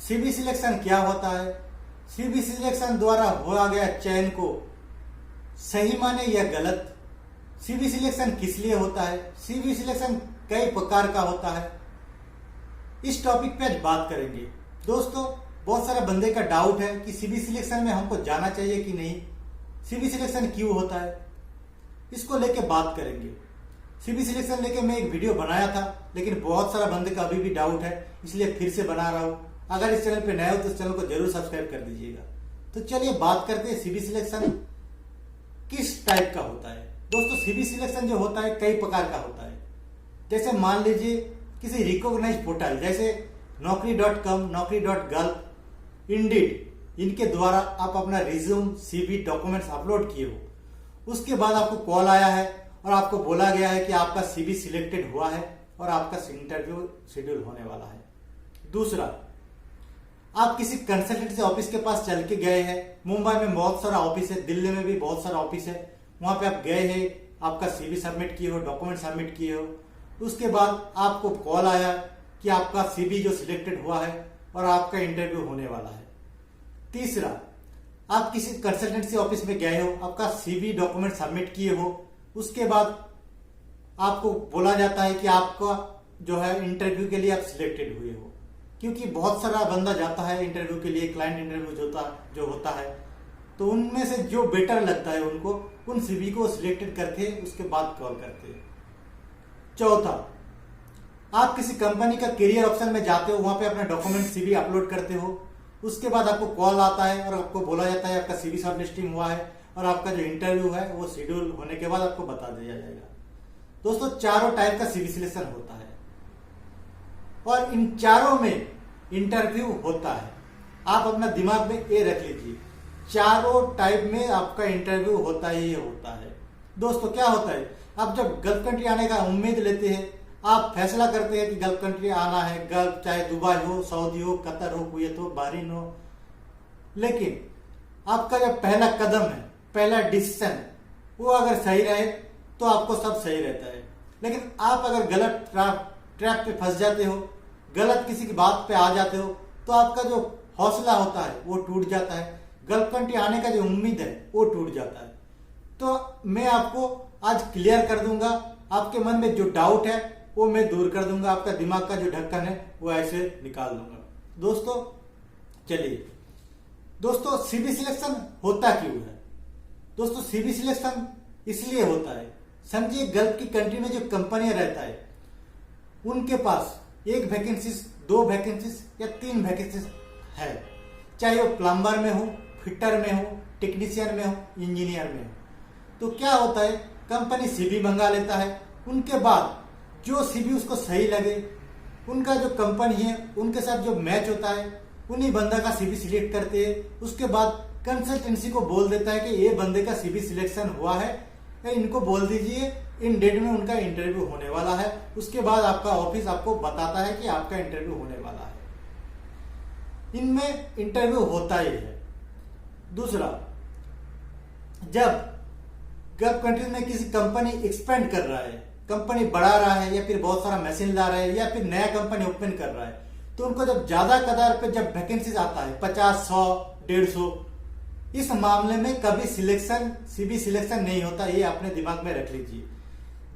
CB selection क्या होता है, सीबी सिलेक्शन द्वारा हुआ गया चयन को सही माने या गलत, सीबी सिलेक्शन किस लिए होता है, सीबी सिलेक्शन कई प्रकार का होता है, इस टॉपिक पे आज बात करेंगे। दोस्तों, बहुत सारे बंदे का डाउट है कि सीबी सिलेक्शन में हमको जाना चाहिए कि नहीं, सीबी सिलेक्शन क्यों होता है, इसको लेके बात करेंगे। सीबी सिलेक्शन लेके मैं एक वीडियो बनाया था, लेकिन बहुत सारा बंदे का अभी भी डाउट है, इसलिए फिर से बना रहा हूं। अगर इस चैनल पे नए हो तो इस चैनल को जरूर सब्सक्राइब कर दीजिएगा। तो चलिए बात करते हैं सीबी सिलेक्शन किस टाइप का होता है। दोस्तों, सीबी सिलेक्शन जो होता है कई प्रकार का होता है। जैसे मान लीजिए किसी रिकॉग्नाइज्ड पोर्टल जैसे naukri.com, naukri.gulf, इंडीड, इनके द्वारा आप अपना रिज्यूम, सीवी, डॉक्यूमेंट्स अपलोड किए हो, उसके बाद आपको कॉल आया है और आपको बोला गया है कि आपका सीवी सिलेक्टेड हुआ है और आपका इंटरव्यू शेड्यूल होने वाला है। दूसरा, आप किसी कंसल्टेंसी ऑफिस के पास चल के गए हैं, मुंबई में बहुत सारा ऑफिस है, दिल्ली में भी बहुत सारा ऑफिस है, वहां पे आप गए हैं, आपका सीवी सबमिट किए हो, डॉक्यूमेंट सबमिट किए हो, उसके बाद आपको कॉल आया कि आपका सीवी जो सिलेक्टेड हुआ है और आपका इंटरव्यू होने वाला है। तीसरा, आप किसी कंसल्टेंसी ऑफिस में गए हो, आपका सीवी डॉक्यूमेंट सबमिट किए हो, उसके बाद आपको बोला जाता है कि आपका जो है इंटरव्यू के लिए आप सिलेक्टेड हुए हो। क्योंकि बहुत सारा बंदा जाता है इंटरव्यू के लिए, क्लाइंट इंटरव्यू जो होता है, तो उनमें से जो बेटर लगता है उनको, उन सीवी को सिलेक्टेड करके उसके बाद कॉल करते हैं। चौथा, आप किसी कंपनी का करियर ऑप्शन में जाते हो, वहां पे अपना डॉक्यूमेंट सीवी अपलोड करते हो, उसके बाद आपको कॉल आता है और आपको बोला जाता है आपका सीवी शॉर्ट लिस्टिंग हुआ है और आपका जो इंटरव्यू है वो शेड्यूल होने के बाद आपको बता दिया जाएगा। दोस्तों, चारों टाइप का सीवी सिलेक्शन होता है और इन चारों में इंटरव्यू होता है। आप अपना दिमाग में ये रख लीजिए, चारों टाइप में आपका इंटरव्यू होता ही होता है। दोस्तों, क्या होता है, आप जब गल्फ कंट्री आने का उम्मीद लेते हैं, आप फैसला करते हैं कि गल्फ कंट्री आना है, गल्फ चाहे दुबई हो, सऊदी हो, कतर हो, कुवैत हो, बहरीन हो, लेकिन आपका जो पहला कदम है, पहला डिसीजन, वो अगर सही रहे तो आपको सब सही रहता है। लेकिन आप अगर गलत ट्रैप पे फंस जाते हो, गलत किसी की बात पे आ जाते हो, तो आपका जो हौसला होता है वो टूट जाता है, गल्फ कंट्री आने का जो उम्मीद है वो टूट जाता है। तो मैं आपको आज क्लियर कर दूंगा, आपके मन में जो डाउट है वो मैं दूर कर दूंगा, आपका दिमाग का जो ढक्कन है वो ऐसे निकाल दूंगा। दोस्तों, चलिए दोस्तों, सीबी सिलेक्शन होता क्यों है। दोस्तों, सीबी सिलेक्शन इसलिए होता है, समझिए गल्फ की कंट्री में जो कंपनियां रहता है उनके पास एक वैकेंसीज, दो वैकेंसीज या तीन वैकेंसीज है, चाहे वो प्लम्बर में हो, फिटर में हो, टेक्नीशियन में हो, इंजीनियर में हो। तो क्या होता है, कंपनी सीवी मंगा लेता है, उनके बाद जो सीवी उसको सही लगे, उनका जो कंपनी है उनके साथ जो मैच होता है, उन्हीं बंदा का सीवी सिलेक्ट करते हैं। उसके बाद कंसल्टेंसी को बोल देता है कि ये बंदे का सीवी सिलेक्शन हुआ है, इनको बोल दीजिए इन डेट में उनका इंटरव्यू होने वाला है। उसके बाद आपका ऑफिस आपको बताता है कि आपका इंटरव्यू होने वाला है। इनमें इंटरव्यू होता ही है। दूसरा, जब गल्फ कंट्री में किसी कंपनी एक्सपेंड कर रहा है, कंपनी बढ़ा रहा है, या फिर बहुत सारा मशीन ला रहा है, या फिर नया कंपनी ओपन कर रहा है, तो उनको जब ज्यादा कतार पे जब वैकेंसीज आता है 50, 100, 150, इस मामले में कभी सिलेक्शन, सीबी सिलेक्शन नहीं होता, ये अपने दिमाग में रख लीजिए।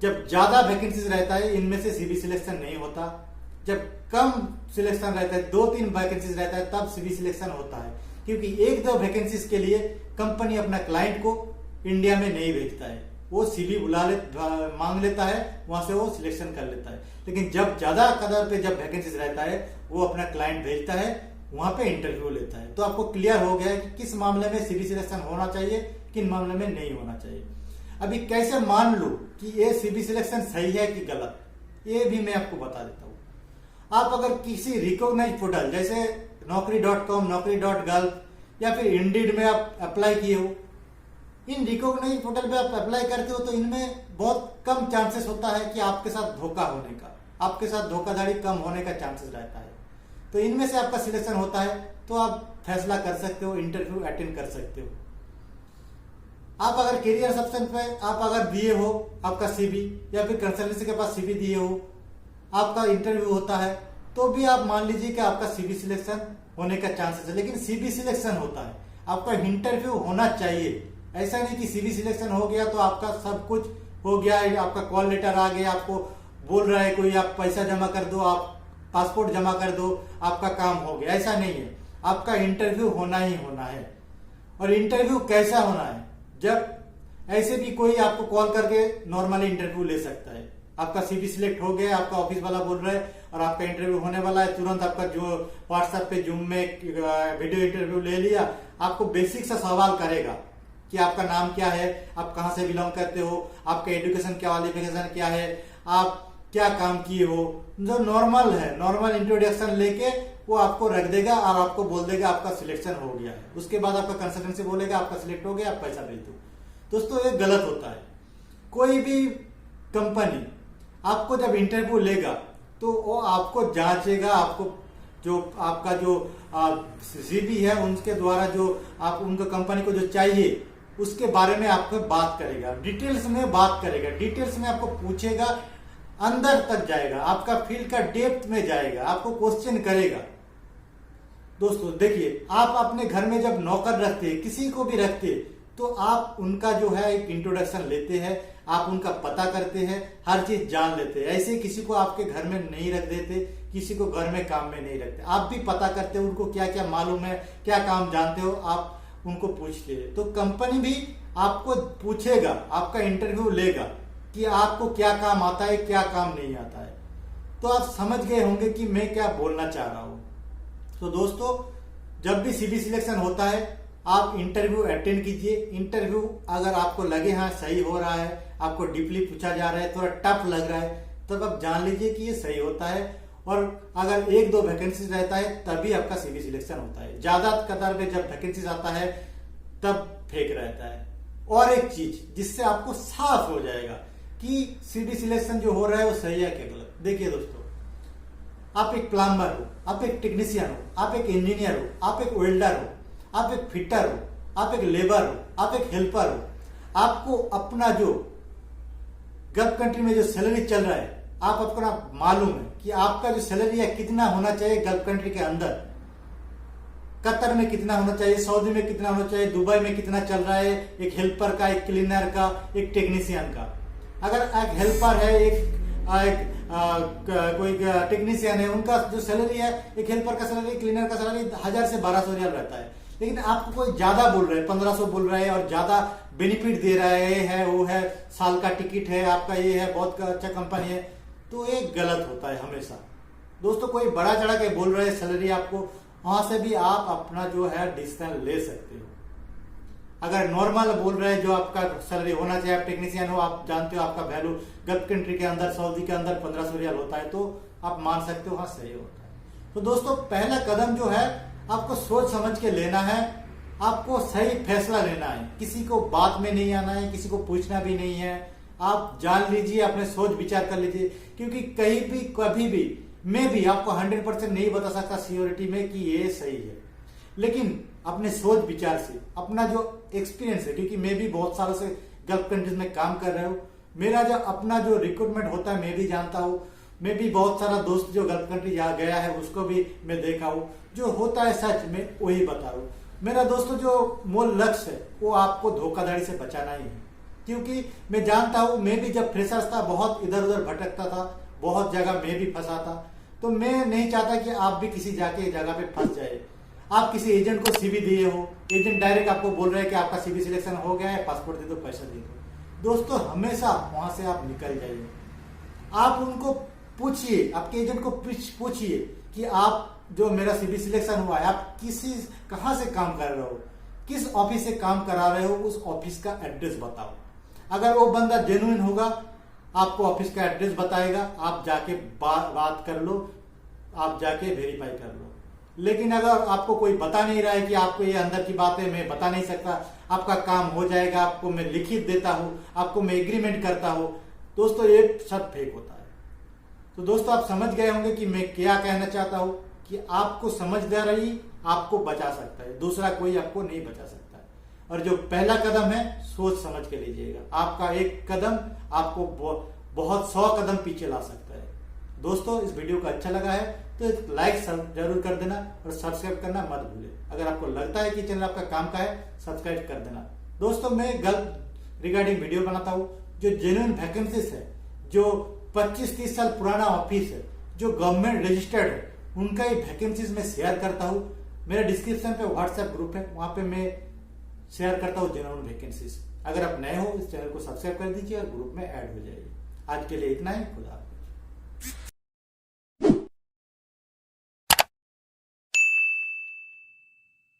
जब ज्यादा वैकेंसीज रहता है इनमें से सीबी सिलेक्शन नहीं होता, जब कम सिलेक्शन रहता है, 2-3 वैकेंसीज रहता है, तब सीबी सिलेक्शन होता है। क्योंकि 1-2 वैकेंसीज के लिए कंपनी अपना क्लाइंट को इंडिया में नहीं भेजता है, वो सीवी मांग लेता है, वहां से वो सिलेक्शन कर लेता है। लेकिन जब ज्यादा कदर पे जब वैकेंसीज रहता है, वो अपना क्लाइंट भेजता है, वहां पे इंटरव्यू लेता है। तो आपको क्लियर हो गया है कि किस मामले में सीवी सिलेक्शन होना चाहिए, किन मामले में नहीं होना चाहिए। अभी कैसे मान लो कि ये सीवी सिलेक्शन सही है कि गलत, ये भी मैं आपको बता देता हूं। आप अगर किसी रिकॉग्नाइज्ड पोर्टल जैसे naukri.com, naukri.gulf या फिर इंडीड में आप अप्लाई किए हो, इन रिकॉग्नाइज्ड पोर्टल पे आप अप्लाई करते हो, तो इनमें बहुत कम चांसेस होता है कि आपके साथ धोखा होने का, आपके साथ धोखाधड़ी कम होने का चांसेस रहता है। तो इनमें से आपका सिलेक्शन होता है, तो आप फैसला कर सकते हो, इंटरव्यू अटेंड कर सकते हो। आप अगर करियर ऑप्शन पे आप अगर दिए हो आपका सीवी, या फिर कंसल्टेंसी के पास सीवी दिए हो, आपका इंटरव्यू होता है, तो भी आप मान लीजिए कि आपका सीबी सिलेक्शन होने का चांसेस है। लेकिन सीबी सिलेक्शन होता है, आपका इंटरव्यू होना चाहिए। ऐसा नहीं कि सीबी सिलेक्शन हो गया तो आपका सब कुछ हो गया, आपका कॉल लेटर आ गया, आपको बोल रहा है कोई आप पैसा जमा कर दो, आप पासपोर्ट जमा कर दो, आपका काम हो गया। ऐसा नहीं है, आपका इंटरव्यू होना ही होना है। और इंटरव्यू कैसा होना है, जब ऐसे भी कोई आपको कॉल करके नॉर्मली इंटरव्यू ले सकता है। आपका सीबी सिलेक्ट हो गया, आपका ऑफिस वाला बोल रहा है और आपका इंटरव्यू होने वाला है, तुरंत आपका जो व्हाट्सएप पे जूम में वीडियो इंटरव्यू ले लिया। आपको बेसिक सा सवाल करेगा कि आपका नाम क्या है, आप कहां से बिलोंग करते हो, आपका एजुकेशन क्वालिफिकेशन क्या है, आप क्या काम किए हो, जो नॉर्मल है, नॉर्मल इंट्रोडक्शन लेके वो आपको रख देगा और आपको बोल देगा आपका सिलेक्शन हो गया है। उसके बाद आपका कंसल्टेंसी बोलेगा आपका सिलेक्ट हो गया, आप पैसा भेज दो। दोस्तों ये गलत होता है। कोई भी कंपनी आपको जब इंटरव्यू लेगा तो वो आपको जांचेगा, आपको जो आपका जो सीबी है उनके द्वारा जो आप उनको कंपनी को जो चाहिए उसके बारे में आपको बात करेगा, डिटेल्स में बात करेगा, डिटेल्स में आपको पूछेगा, अंदर तक जाएगा, आपका फील्ड का डेप्थ में जाएगा, आपको क्वेश्चन करेगा। दोस्तों देखिए, आप अपने घर में जब नौकर रखते हैं, किसी को भी रखते हैं, तो आप उनका जो है एक इंट्रोडक्शन लेते हैं, आप उनका पता करते हैं, हर चीज जान लेते हैं। ऐसे किसी को आपके घर में नहीं रख देते, किसी को घर में काम में नहीं रखते। आप भी पता करते हो उनको क्या क्या मालूम है, क्या काम जानते हो, आप उनको पूछते हैं। तो कंपनी भी आपको पूछेगा, आपका इंटरव्यू लेगा कि आपको क्या काम आता है, क्या काम नहीं आता है। तो आप समझ गए होंगे कि मैं क्या बोलना चाह रहा हूं। तो दोस्तों, जब भी सीबी सिलेक्शन होता है आप इंटरव्यू अटेंड कीजिए। इंटरव्यू अगर आपको लगे हाँ सही हो रहा है, आपको डीपली पूछा जा रहा है, थोड़ा टफ लग रहा है, तब आप जान लीजिए कि ये सही होता है। और अगर 1-2 वैकेंसी रहता है तभी आपका सीबी सिलेक्शन होता है। ज्यादा कतार में जब वैकेंसी आता है तब फेक रहता है। और एक चीज जिससे आपको साफ हो जाएगा कि सीबी सिलेक्शन जो हो रहा है वो सही है क्या गलत। देखिए दोस्तों, आप एक प्लम्बर हो, आप एक टेक्नीशियन हो, आप एक इंजीनियर हो, आप एक वेल्डर हो, आप एक फिटर हो, आप एक लेबर हो, आप एक हेल्पर हो, आपको अपना जो गल्फ कंट्री में जो सैलरी चल रहा है आप अपना मालूम है कि आपका जो सैलरी है कितना होना चाहिए गल्फ कंट्री के अंदर। कतर में कितना होना चाहिए, सऊदी में कितना होना चाहिए, दुबई में कितना चल रहा है एक हेल्पर का, एक क्लीनर का, एक टेक्नीशियन का। अगर एक हेल्पर है, कोई टेक्नीशियन है, उनका जो सैलरी है, एक हेल्पर का सैलरी, क्लीनर का सैलरी 1000 से 1200 रियाल रहता है। लेकिन आपको कोई ज्यादा बोल रहा है, 1500 बोल रहा है और ज्यादा बेनिफिट दे रहा है, वो है, साल का टिकट है आपका, ये है, बहुत अच्छा कंपनी है, तो ये गलत होता है हमेशा। दोस्तों, कोई बड़ा चढ़ा के बोल रहा है सैलरी आपको, वहां से भी आप अपना जो है डिसीजन ले सकते हो। अगर नॉर्मल बोल रहे हैं जो आपका सैलरी होना चाहिए, आप टेक्नीशियन हो, आप जानते हो आपका वैल्यू गल्फ कंट्री के अंदर, सऊदी के अंदर 1500 रियाल होता है, तो आप मान सकते हो हाँ सही होता है। तो दोस्तों, पहला कदम जो है आपको सोच समझ के लेना है, आपको सही फैसला लेना है, किसी को बात में नहीं आना है, किसी को पूछना भी नहीं है। आप जान लीजिए, अपने सोच विचार कर लीजिए, क्योंकि कहीं भी कभी भी मैं भी आपको 100% नहीं बता सकता श्योरिटी में कि ये सही है, लेकिन अपने सोच विचार से, अपना जो एक्सपीरियंस है, क्योंकि मैं भी बहुत सालों से गल्फ कंट्रीज में काम कर रहा हूं, मेरा जो अपना जो रिक्रूटमेंट होता है मैं भी जानता हूं, मैं भी बहुत सारा दोस्त जो गल्फ कंट्री गया है उसको भी मैं देखा हूं, जो होता है सच में वही बता रहा हूं। मेरा दोस्तों जो मूल लक्ष्य है वो आपको धोखाधड़ी से बचाना ही है, क्योंकि मैं जानता हूं, मैं भी जब फ्रेशर्स था बहुत इधर उधर भटकता था, बहुत जगह मैं भी फंसा था, तो मैं नहीं चाहता कि आप भी किसी जाके जगह पे फंस जाए। आप किसी एजेंट को सीवी दिए हो, एजेंट डायरेक्ट आपको बोल रहे हैं कि आपका सीवी सिलेक्शन हो गया है, पासपोर्ट दे दो, पैसा दे दो। दोस्तों, हमेशा वहां से आप निकल जाइए। आप उनको पूछिए, आपके एजेंट को पूछिए कि आप जो मेरा सीवी सिलेक्शन हुआ है, आप कहां से काम कर रहे हो, किस ऑफिस से काम करा रहे हो, उस ऑफिस का एड्रेस बताओ। अगर वो बंदा जेन्युइन होगा, आपको ऑफिस का एड्रेस बताएगा, आप जाके बात कर लो, आप जाके वेरीफाई कर लो। लेकिन अगर आपको कोई बता नहीं रहा है कि आपको ये अंदर की बात है, मैं बता नहीं सकता, आपका काम हो जाएगा, आपको मैं लिखित देता हूं, आपको मैं एग्रीमेंट करता हूं, दोस्तों ये सब फेक होता है। तो दोस्तों, आप समझ गए होंगे कि मैं क्या कहना चाहता हूं, कि आपको समझदारी आपको बचा सकता है, दूसरा कोई आपको नहीं बचा सकता है। और जो पहला कदम है सोच समझ के लीजिएगा, आपका एक कदम आपको बहुत 100 कदम पीछे ला सकता है। दोस्तों, इस वीडियो को अच्छा लगा है तो एक लाइक जरूर कर देना और सब्सक्राइब करना मत भूलिए। अगर आपको लगता है कि चैनल आपका काम का है, सब्सक्राइब कर देना। दोस्तों, मैं गलत रिगार्डिंग वीडियो बनाता हूँ। जो जेन्युइन वैकेंसीज है, जो 25-30 साल पुराना ऑफिस है, जो गवर्नमेंट रजिस्टर्ड है, उनका ही वैकेंसीज में शेयर करता हूँ। मेरा डिस्क्रिप्शन पे व्हाट्सएप ग्रुप है, वहां पे मैं शेयर करता हूँ जेन्युइन वैकेंसीज। अगर आप नए हो, इस चैनल को सब्सक्राइब कर दीजिए और ग्रुप में ऐड हो जाइए। आज के लिए इतना ही। खुदा हाफिज़।